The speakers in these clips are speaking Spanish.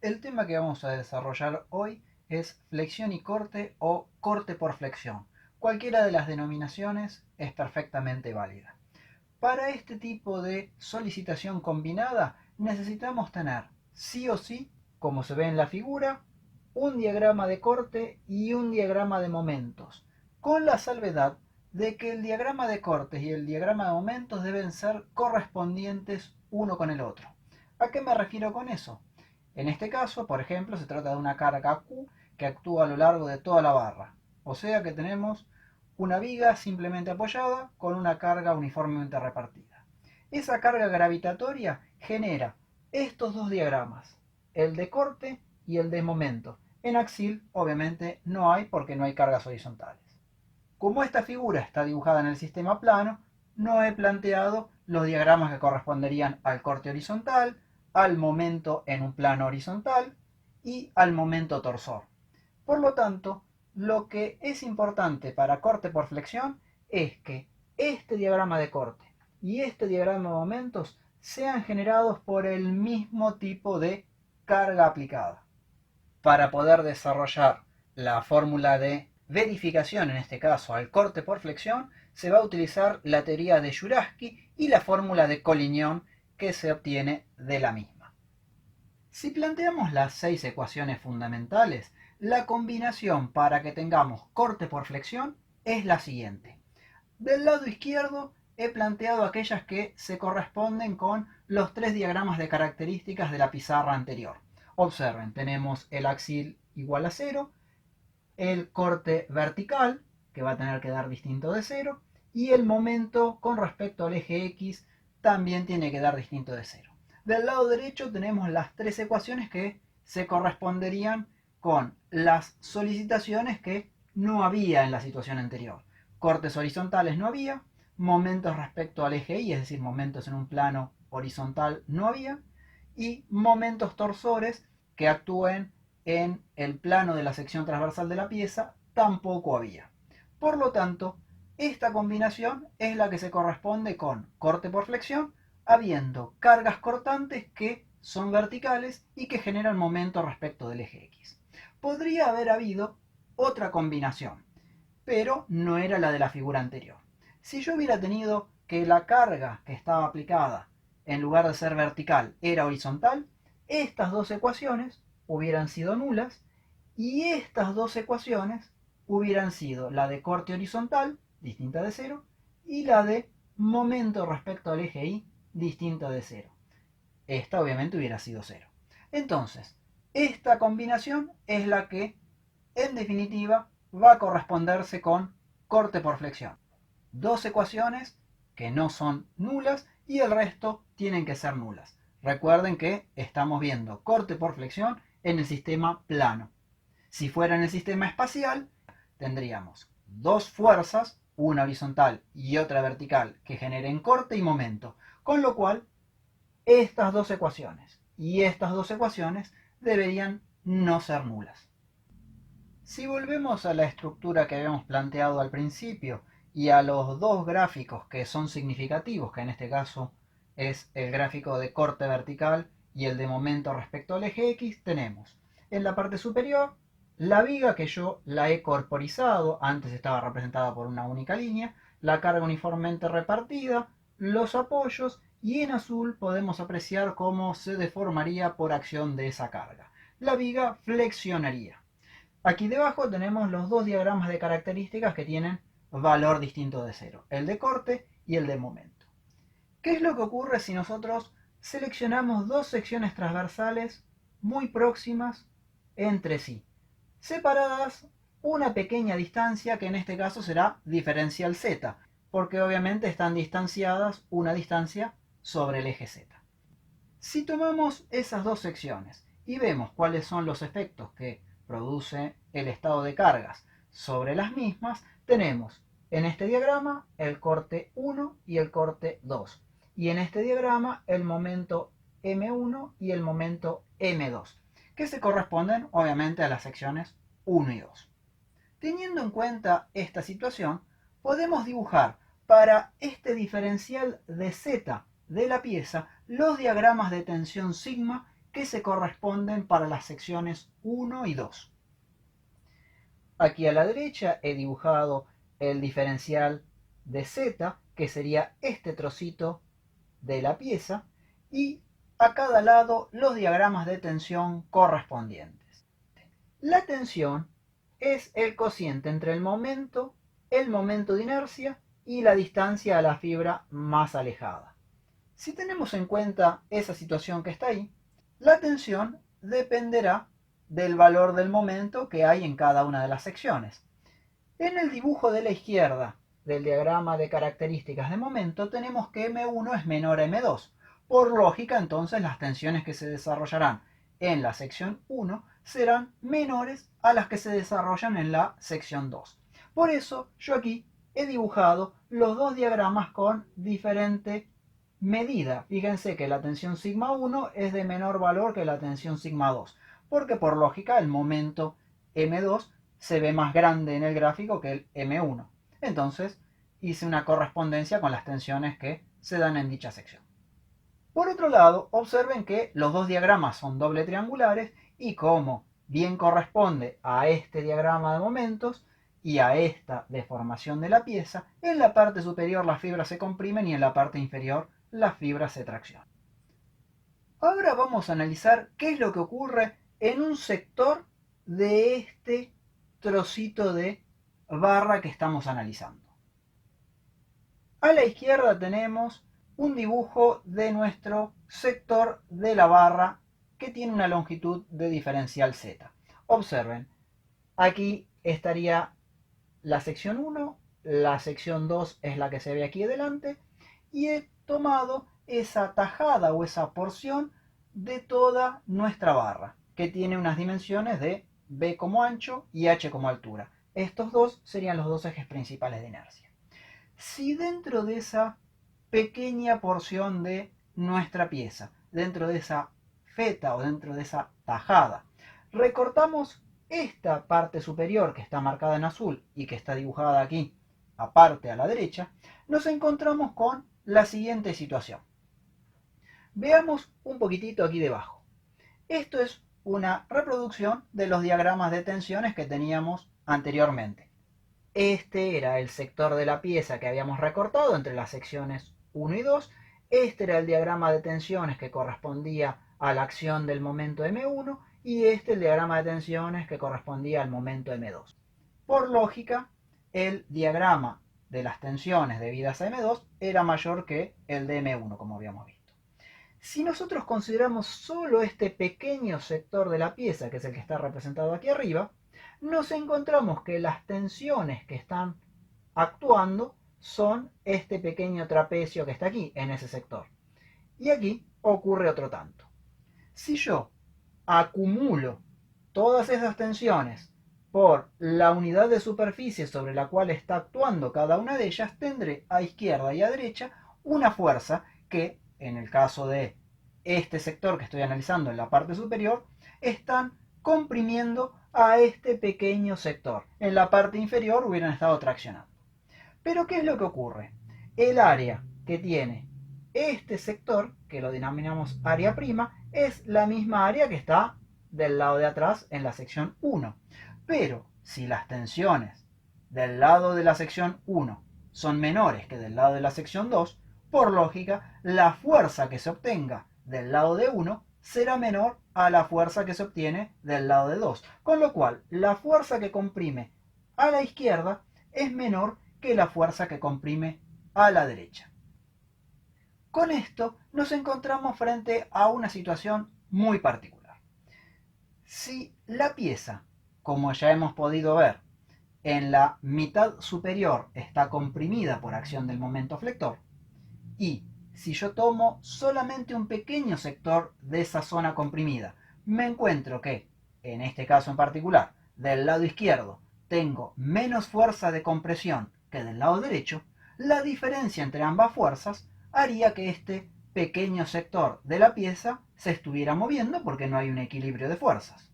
El tema que vamos a desarrollar hoy es flexión y corte o corte por flexión. Cualquiera de las denominaciones es perfectamente válida. Para este tipo de solicitación combinada necesitamos tener sí o sí, como se ve en la figura, un diagrama de corte y un diagrama de momentos, con la salvedad de que el diagrama de cortes y el diagrama de momentos deben ser correspondientes uno con el otro. ¿A qué me refiero con eso? En este caso, por ejemplo, se trata de una carga Q que actúa a lo largo de toda la barra. O sea que tenemos una viga simplemente apoyada con una carga uniformemente repartida. Esa carga gravitatoria genera estos dos diagramas, el de corte y el de momento. En axil obviamente no hay porque no hay cargas horizontales. Como esta figura está dibujada en el sistema plano, no he planteado los diagramas que corresponderían al corte horizontal, al momento en un plano horizontal y al momento torsor. Por lo tanto, lo que es importante para corte por flexión es que este diagrama de corte y este diagrama de momentos sean generados por el mismo tipo de carga aplicada. Para poder desarrollar la fórmula de verificación, en este caso al corte por flexión, se va a utilizar la teoría de Juraski y la fórmula de Collignon que se obtiene de la misma. Si planteamos las 6 ecuaciones fundamentales, la combinación para que tengamos corte por flexión es la siguiente. Del lado izquierdo he planteado aquellas que se corresponden con los tres diagramas de características de la pizarra anterior. Observen, tenemos el axil igual a 0, el corte vertical, que va a tener que dar distinto de 0, y el momento con respecto al eje X también tiene que dar distinto de 0. Del lado derecho tenemos las tres ecuaciones que se corresponderían con las solicitaciones que no había en la situación anterior. Cortes horizontales no había, momentos respecto al eje Y, es decir, momentos en un plano horizontal no había, y momentos torsores que actúen en el plano de la sección transversal de la pieza tampoco había. Por lo tanto, esta combinación es la que se corresponde con corte por flexión, habiendo cargas cortantes que son verticales y que generan momento respecto del eje X. Podría haber habido otra combinación, pero no era la de la figura anterior. Si yo hubiera tenido que la carga que estaba aplicada en lugar de ser vertical era horizontal, estas dos ecuaciones hubieran sido nulas y estas dos ecuaciones hubieran sido la de corte horizontal, distinta de cero, y la de momento respecto al eje Y, distinta de cero. Esta obviamente hubiera sido cero. Entonces, esta combinación es la que, en definitiva, va a corresponderse con corte por flexión. Dos ecuaciones que no son nulas y el resto tienen que ser nulas. Recuerden que estamos viendo corte por flexión en el sistema plano. Si fuera en el sistema espacial, tendríamos dos fuerzas, una horizontal y otra vertical, que generen corte y momento. Con lo cual, estas dos ecuaciones y estas dos ecuaciones deberían no ser nulas. Si volvemos a la estructura que habíamos planteado al principio y a los dos gráficos que son significativos, que en este caso es el gráfico de corte vertical y el de momento respecto al eje X, tenemos en la parte superior la viga que yo la he corporizado, antes estaba representada por una única línea, la carga uniformemente repartida, los apoyos y en azul podemos apreciar cómo se deformaría por acción de esa carga. La viga flexionaría. Aquí debajo tenemos los dos diagramas de características que tienen valor distinto de cero, el de corte y el de momento. ¿Qué es lo que ocurre si nosotros seleccionamos dos secciones transversales muy próximas entre sí, separadas una pequeña distancia que en este caso será diferencial z, porque obviamente están distanciadas una distancia sobre el eje z? Si tomamos esas dos secciones y vemos cuáles son los efectos que produce el estado de cargas sobre las mismas, tenemos en este diagrama el corte 1 y el corte 2. Y en este diagrama el momento M1 y el momento M2, que se corresponden obviamente a las secciones 1 y 2. Teniendo en cuenta esta situación, podemos dibujar para este diferencial de Z de la pieza los diagramas de tensión sigma que se corresponden para las secciones 1 y 2. Aquí a la derecha he dibujado el diferencial de Z, que sería este trocito de la pieza, y a cada lado los diagramas de tensión correspondientes. La tensión es el cociente entre el momento de inercia y la distancia a la fibra más alejada. Si tenemos en cuenta esa situación que está ahí, la tensión dependerá del valor del momento que hay en cada una de las secciones. En el dibujo de la izquierda del diagrama de características de momento tenemos que M1 es menor a M2. Por lógica, entonces, las tensiones que se desarrollarán en la sección 1 serán menores a las que se desarrollan en la sección 2. Por eso yo aquí he dibujado los dos diagramas con diferente medida. Fíjense que la tensión sigma 1 es de menor valor que la tensión sigma 2, porque por lógica el momento M2 se ve más grande en el gráfico que el M1. Entonces hice una correspondencia con las tensiones que se dan en dicha sección. Por otro lado, observen que los dos diagramas son doble triangulares y como bien corresponde a este diagrama de momentos y a esta deformación de la pieza, en la parte superior las fibras se comprimen y en la parte inferior las fibras se traccionan. Ahora vamos a analizar qué es lo que ocurre en un sector de este trocito de barra que estamos analizando. A la izquierda tenemos un dibujo de nuestro sector de la barra que tiene una longitud de diferencial Z. Observen, aquí estaría la sección 1, la sección 2 es la que se ve aquí delante, y he tomado esa tajada o esa porción de toda nuestra barra, que tiene unas dimensiones de B como ancho y H como altura. Estos dos serían los dos ejes principales de inercia. Si dentro de esa pequeña porción de nuestra pieza, dentro de esa feta o dentro de esa tajada, recortamos esta parte superior que está marcada en azul y que está dibujada aquí, aparte a la derecha, nos encontramos con la siguiente situación. Veamos un poquitito aquí debajo. Esto es una reproducción de los diagramas de tensiones que teníamos anteriormente. Este era el sector de la pieza que habíamos recortado entre las secciones 1 y 2. Este era el diagrama de tensiones que correspondía a la acción del momento M1 y este el diagrama de tensiones que correspondía al momento M2. Por lógica, el diagrama de las tensiones debidas a M2 era mayor que el de M1, como habíamos visto. Si nosotros consideramos solo este pequeño sector de la pieza, que es el que está representado aquí arriba, nos encontramos que las tensiones que están actuando son este pequeño trapecio que está aquí, en ese sector. Y aquí ocurre otro tanto. Si yo acumulo todas esas tensiones por la unidad de superficie sobre la cual está actuando cada una de ellas, tendré a izquierda y a derecha una fuerza que, en el caso de este sector que estoy analizando en la parte superior, están comprimiendo a este pequeño sector. En la parte inferior hubieran estado traccionando. Pero ¿qué es lo que ocurre? El área que tiene este sector, que lo denominamos área prima, es la misma área que está del lado de atrás en la sección 1. Pero si las tensiones del lado de la sección 1 son menores que del lado de la sección 2, por lógica, la fuerza que se obtenga del lado de 1 será menor a la fuerza que se obtiene del lado de 2. Con lo cual, la fuerza que comprime a la izquierda es menor que la fuerza que comprime a la derecha. Con esto nos encontramos frente a una situación muy particular. Si la pieza, como ya hemos podido ver, en la mitad superior está comprimida por acción del momento flector, y si yo tomo solamente un pequeño sector de esa zona comprimida, me encuentro que, en este caso en particular, del lado izquierdo tengo menos fuerza de compresión que del lado derecho, la diferencia entre ambas fuerzas haría que este pequeño sector de la pieza se estuviera moviendo porque no hay un equilibrio de fuerzas.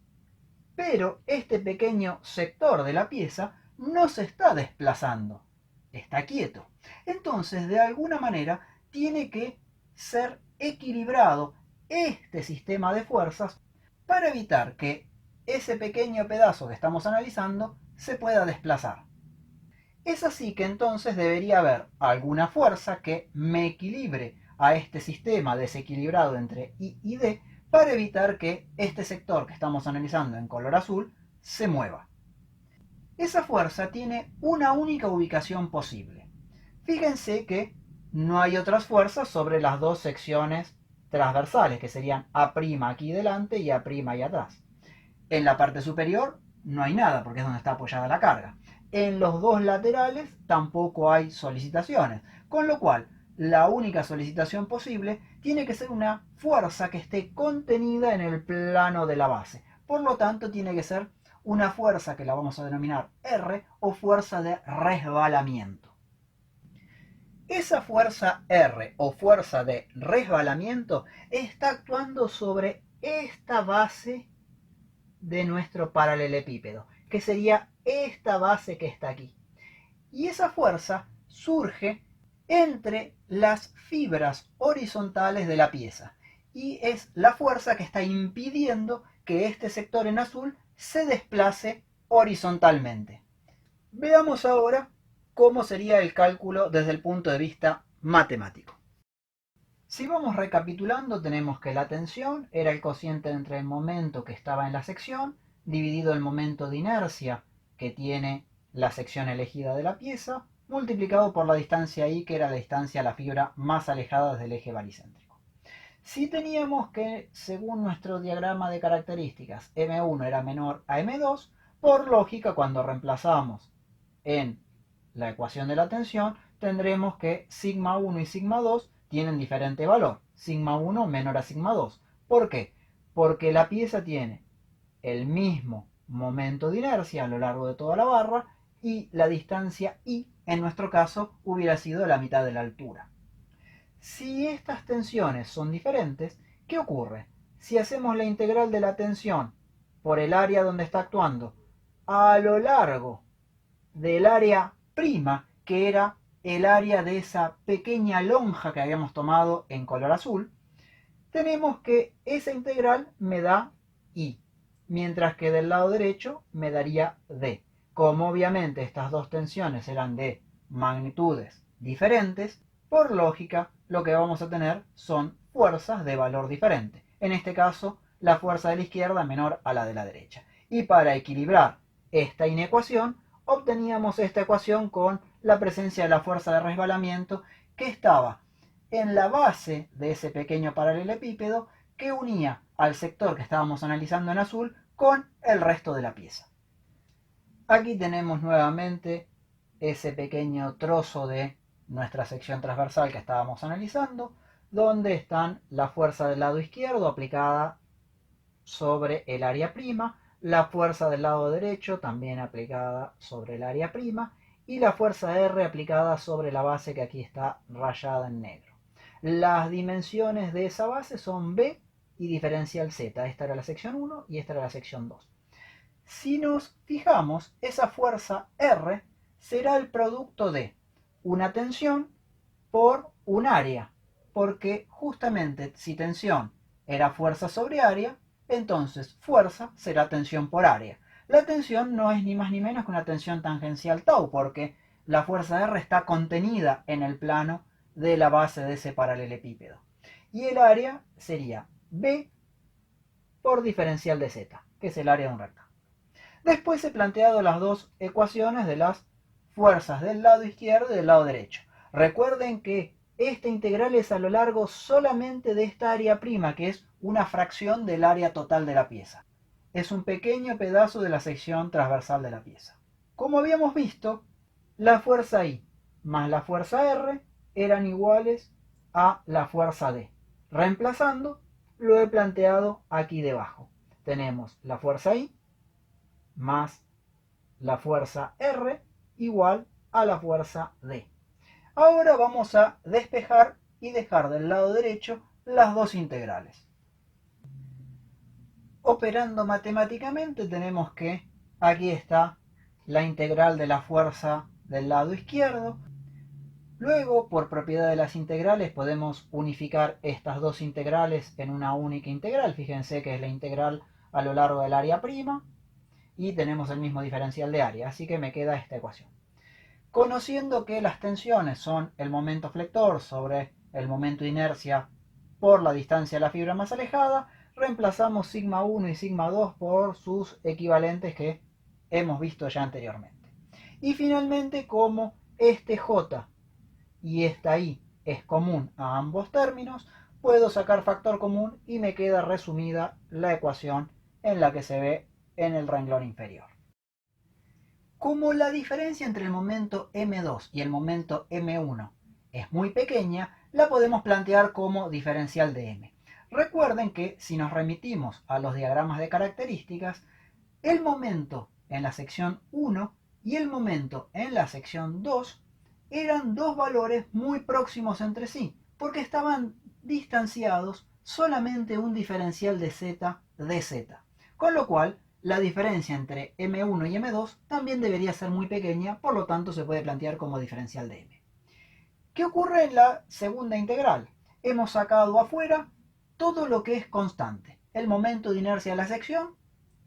Pero este pequeño sector de la pieza no se está desplazando, está quieto. Entonces, de alguna manera, tiene que ser equilibrado este sistema de fuerzas para evitar que ese pequeño pedazo que estamos analizando se pueda desplazar. Es así que entonces debería haber alguna fuerza que me equilibre a este sistema desequilibrado entre I y D para evitar que este sector que estamos analizando en color azul se mueva. Esa fuerza tiene una única ubicación posible. Fíjense que no hay otras fuerzas sobre las dos secciones transversales, que serían A' aquí delante y A' ahí atrás. En la parte superior no hay nada, porque es donde está apoyada la carga. En los dos laterales tampoco hay solicitaciones, con lo cual la única solicitación posible tiene que ser una fuerza que esté contenida en el plano de la base. Por lo tanto, tiene que ser una fuerza que la vamos a denominar R o fuerza de resbalamiento. Esa fuerza R o fuerza de resbalamiento está actuando sobre esta base de nuestro paralelepípedo, que sería esta base que está aquí. Y esa fuerza surge entre las fibras horizontales de la pieza y es la fuerza que está impidiendo que este sector en azul se desplace horizontalmente. Veamos ahora cómo sería el cálculo desde el punto de vista matemático. Si vamos recapitulando, tenemos que la tensión era el cociente entre el momento que estaba en la sección dividido el momento de inercia que tiene la sección elegida de la pieza, multiplicado por la distancia I, que era la distancia a la fibra más alejada desde el eje baricéntrico. Si teníamos que, según nuestro diagrama de características, M1 era menor a M2, por lógica, cuando reemplazamos en la ecuación de la tensión, tendremos que sigma 1 y sigma 2 tienen diferente valor. Sigma 1 menor a sigma 2. ¿Por qué? Porque la pieza tiene el mismo momento de inercia a lo largo de toda la barra y la distancia I, en nuestro caso, hubiera sido la mitad de la altura. Si estas tensiones son diferentes, ¿qué ocurre? Si hacemos la integral de la tensión por el área donde está actuando a lo largo del área prima, que era el área de esa pequeña lonja que habíamos tomado en color azul, tenemos que esa integral me da I, mientras que del lado derecho me daría D. Como obviamente estas dos tensiones eran de magnitudes diferentes, por lógica lo que vamos a tener son fuerzas de valor diferente. En este caso, la fuerza de la izquierda menor a la de la derecha. Y para equilibrar esta inecuación, obteníamos esta ecuación con la presencia de la fuerza de resbalamiento que estaba en la base de ese pequeño paralelepípedo que unía al sector que estábamos analizando en azul con el resto de la pieza. Aquí tenemos nuevamente ese pequeño trozo de nuestra sección transversal que estábamos analizando, donde están la fuerza del lado izquierdo aplicada sobre el área prima, la fuerza del lado derecho también aplicada sobre el área prima y la fuerza R aplicada sobre la base que aquí está rayada en negro. Las dimensiones de esa base son B y diferencial Z. Esta era la sección 1 y esta era la sección 2. Si nos fijamos, esa fuerza R será el producto de una tensión por un área, porque justamente si tensión era fuerza sobre área, entonces fuerza será tensión por área. La tensión no es ni más ni menos que una tensión tangencial tau, porque la fuerza R está contenida en el plano de la base de ese paralelepípedo. Y el área sería B por diferencial de Z, que es el área de un rectángulo. Después he planteado las dos ecuaciones de las fuerzas del lado izquierdo y del lado derecho. Recuerden que esta integral es a lo largo solamente de esta área prima, que es una fracción del área total de la pieza. Es un pequeño pedazo de la sección transversal de la pieza. Como habíamos visto, la fuerza I más la fuerza R eran iguales a la fuerza D. Reemplazando, lo he planteado aquí debajo. Tenemos la fuerza I más la fuerza R igual a la fuerza D. Ahora vamos a despejar y dejar del lado derecho las dos integrales. Operando matemáticamente tenemos que aquí está la integral de la fuerza del lado izquierdo. Luego, por propiedad de las integrales, podemos unificar estas dos integrales en una única integral. Fíjense que es la integral a lo largo del área prima y tenemos el mismo diferencial de área, así que me queda esta ecuación. Conociendo que las tensiones son el momento flector sobre el momento de inercia por la distancia de la fibra más alejada, reemplazamos sigma 1 y sigma 2 por sus equivalentes que hemos visto ya anteriormente. Y finalmente, como este J y esta I es común a ambos términos, puedo sacar factor común y me queda resumida la ecuación en la que se ve en el renglón inferior. Como la diferencia entre el momento m2 y el momento m1 es muy pequeña, la podemos plantear como diferencial de m. Recuerden que si nos remitimos a los diagramas de características, el momento en la sección 1 y el momento en la sección 2 eran dos valores muy próximos entre sí, porque estaban distanciados solamente un diferencial de z de z. Con lo cual, la diferencia entre m1 y m2 también debería ser muy pequeña, por lo tanto se puede plantear como diferencial de m. ¿Qué ocurre en la segunda integral? Hemos sacado afuera todo lo que es constante. El momento de inercia de la sección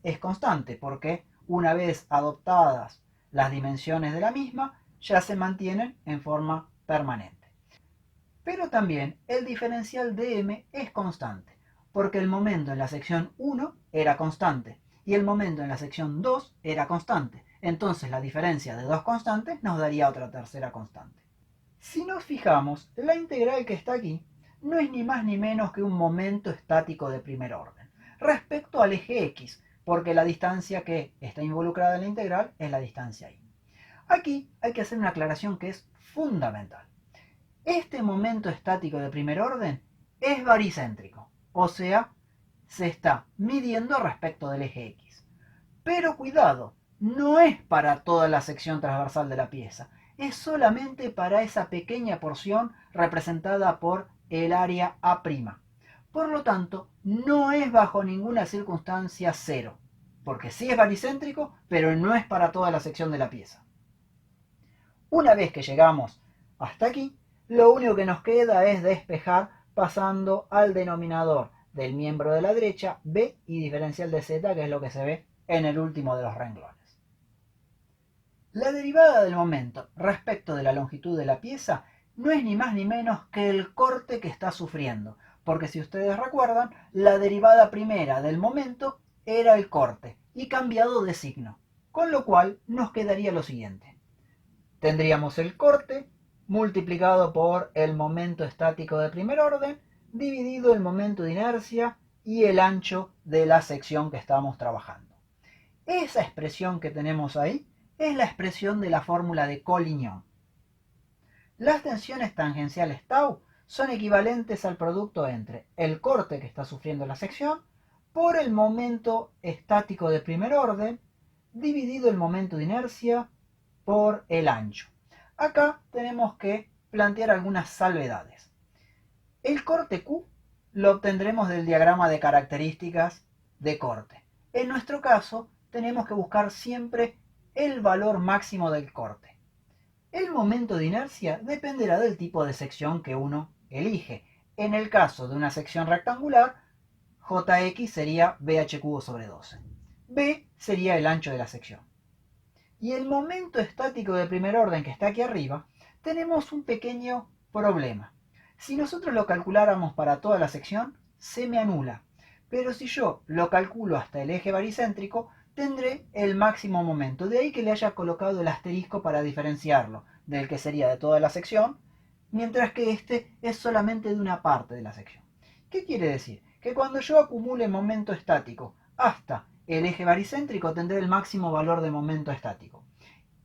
es constante porque una vez adoptadas las dimensiones de la misma, ya se mantienen en forma permanente. Pero también el diferencial de m es constante, porque el momento en la sección 1 era constante y el momento en la sección 2 era constante. Entonces la diferencia de dos constantes nos daría otra tercera constante. Si nos fijamos, la integral que está aquí no es ni más ni menos que un momento estático de primer orden, respecto al eje x, porque la distancia que está involucrada en la integral es la distancia y. Aquí hay que hacer una aclaración que es fundamental. Este momento estático de primer orden es baricéntrico, o sea, se está midiendo respecto del eje x. Pero cuidado, no es para toda la sección transversal de la pieza, es solamente para esa pequeña porción representada por el área A'. Por lo tanto, no es bajo ninguna circunstancia cero, porque sí es baricéntrico, pero no es para toda la sección de la pieza. Una vez que llegamos hasta aquí, lo único que nos queda es despejar pasando al denominador del miembro de la derecha b y diferencial de z, que es lo que se ve en el último de los renglones. La derivada del momento respecto de la longitud de la pieza no es ni más ni menos que el corte que está sufriendo, porque si ustedes recuerdan, la derivada primera del momento era el corte y cambiado de signo, con lo cual nos quedaría lo siguiente. Tendríamos el corte multiplicado por el momento estático de primer orden dividido el momento de inercia y el ancho de la sección que estamos trabajando. Esa expresión que tenemos ahí es la expresión de la fórmula de Collignon. Las tensiones tangenciales tau son equivalentes al producto entre el corte que está sufriendo la sección por el momento estático de primer orden dividido el momento de inercia por el ancho. Acá tenemos que plantear algunas salvedades. El corte Q lo obtendremos del diagrama de características de corte. En nuestro caso, tenemos que buscar siempre el valor máximo del corte. El momento de inercia dependerá del tipo de sección que uno elige. En el caso de una sección rectangular, Jx sería BH cubo sobre 12. B sería el ancho de la sección. Y el momento estático de primer orden que está aquí arriba, tenemos un pequeño problema. Si nosotros lo calculáramos para toda la sección, se me anula. Pero si yo lo calculo hasta el eje baricéntrico, tendré el máximo momento. De ahí que le haya colocado el asterisco para diferenciarlo del que sería de toda la sección, mientras que este es solamente de una parte de la sección. ¿Qué quiere decir? Que cuando yo acumule momento estático hasta el eje baricéntrico tendré el máximo valor de momento estático.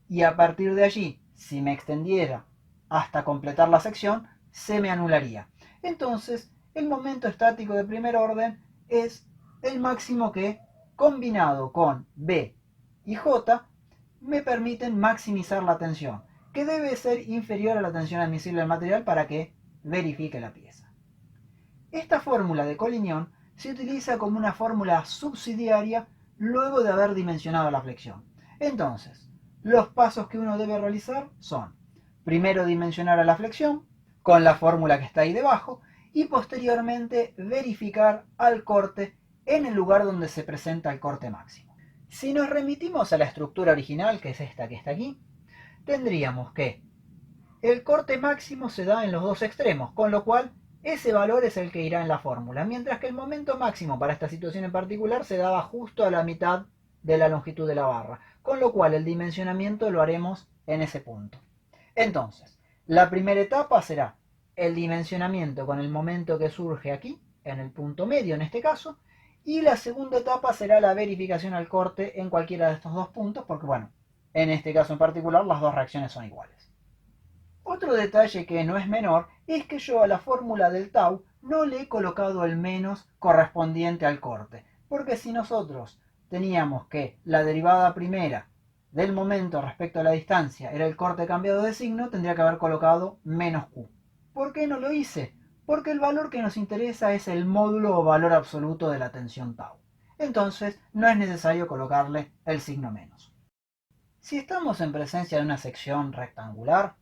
Y a partir de allí, si me extendiera hasta completar la sección, se me anularía. Entonces, el momento estático de primer orden es el máximo que, combinado con B y J, me permiten maximizar la tensión, que debe ser inferior a la tensión admisible del material para que verifique la pieza. Esta fórmula de Collignon se utiliza como una fórmula subsidiaria luego de haber dimensionado la flexión. Entonces, los pasos que uno debe realizar son primero dimensionar a la flexión con la fórmula que está ahí debajo y posteriormente verificar al corte en el lugar donde se presenta el corte máximo. Si nos remitimos a la estructura original, que es esta que está aquí, tendríamos que el corte máximo se da en los dos extremos, con lo cual ese valor es el que irá en la fórmula, mientras que el momento máximo para esta situación en particular se daba justo a la mitad de la longitud de la barra, con lo cual el dimensionamiento lo haremos en ese punto. Entonces, la primera etapa será el dimensionamiento con el momento que surge aquí, en el punto medio en este caso, y la segunda etapa será la verificación al corte en cualquiera de estos dos puntos, porque bueno, en este caso en particular las dos reacciones son iguales. Otro detalle que no es menor es que yo a la fórmula del tau no le he colocado el menos correspondiente al corte, porque si nosotros teníamos que la derivada primera del momento respecto a la distancia era el corte cambiado de signo, tendría que haber colocado menos q. ¿Por qué no lo hice? Porque el valor que nos interesa es el módulo o valor absoluto de la tensión tau. Entonces no es necesario colocarle el signo menos. Si estamos en presencia de una sección rectangular,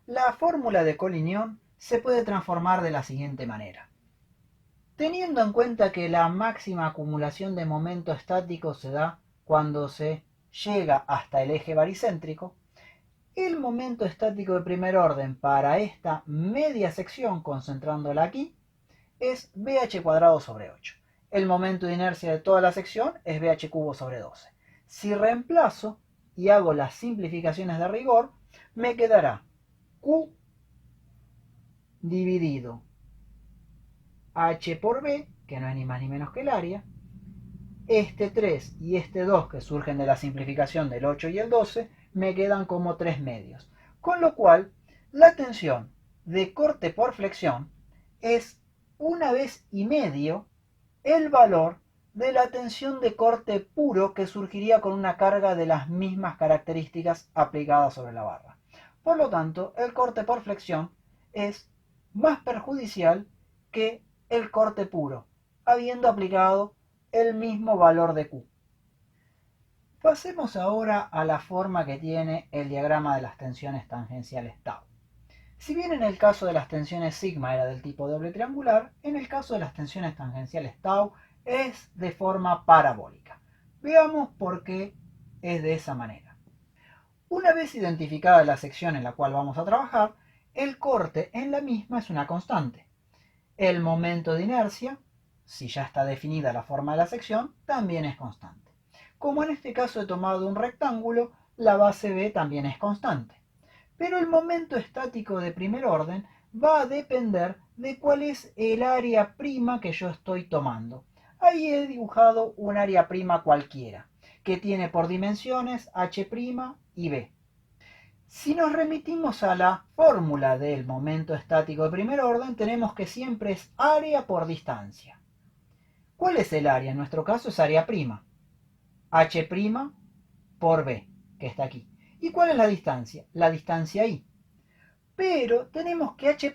la fórmula de Collignon se puede transformar de la siguiente manera. Teniendo en cuenta que la máxima acumulación de momento estático se da cuando se llega hasta el eje baricéntrico, el momento estático de primer orden para esta media sección, concentrándola aquí, es bh cuadrado sobre 8. El momento de inercia de toda la sección es bh cubo sobre 12. Si reemplazo y hago las simplificaciones de rigor, me quedará Q dividido H por B, que no es ni más ni menos que el área, este 3 y este 2 que surgen de la simplificación del 8 y el 12, me quedan como 3 medios. Con lo cual, la tensión de corte por flexión es 1,5 el valor de la tensión de corte puro que surgiría con una carga de las mismas características aplicadas sobre la barra. Por lo tanto, el corte por flexión es más perjudicial que el corte puro, habiendo aplicado el mismo valor de Q. Pasemos ahora a la forma que tiene el diagrama de las tensiones tangenciales tau. Si bien en el caso de las tensiones sigma era del tipo doble triangular, en el caso de las tensiones tangenciales tau es de forma parabólica. Veamos por qué es de esa manera. Una vez identificada la sección en la cual vamos a trabajar, el corte en la misma es una constante. El momento de inercia, si ya está definida la forma de la sección, también es constante. Como en este caso he tomado un rectángulo, la base B también es constante. Pero el momento estático de primer orden va a depender de cuál es el área prima que yo estoy tomando. Ahí he dibujado un área prima cualquiera, que tiene por dimensiones H' y B. Si nos remitimos a la fórmula del momento estático de primer orden, tenemos que siempre es área por distancia. ¿Cuál es el área? En nuestro caso es área prima. H' por B, que está aquí. ¿Y cuál es la distancia? La distancia I. Pero tenemos que H',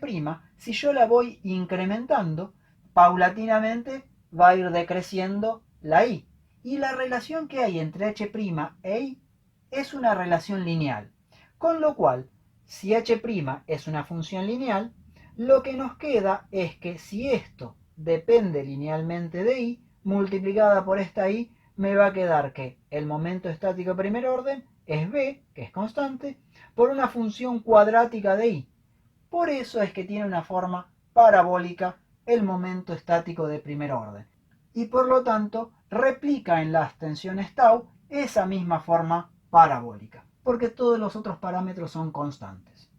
si yo la voy incrementando, paulatinamente va a ir decreciendo la I. Y la relación que hay entre H' e I es una relación lineal. Con lo cual, si H' es una función lineal, lo que nos queda es que si esto depende linealmente de I, multiplicada por esta I, me va a quedar que el momento estático de primer orden es B, que es constante, por una función cuadrática de I. Por eso es que tiene una forma parabólica el momento estático de primer orden. Y por lo tanto, replica en las tensiones tau esa misma forma parabólica, porque todos los otros parámetros son constantes.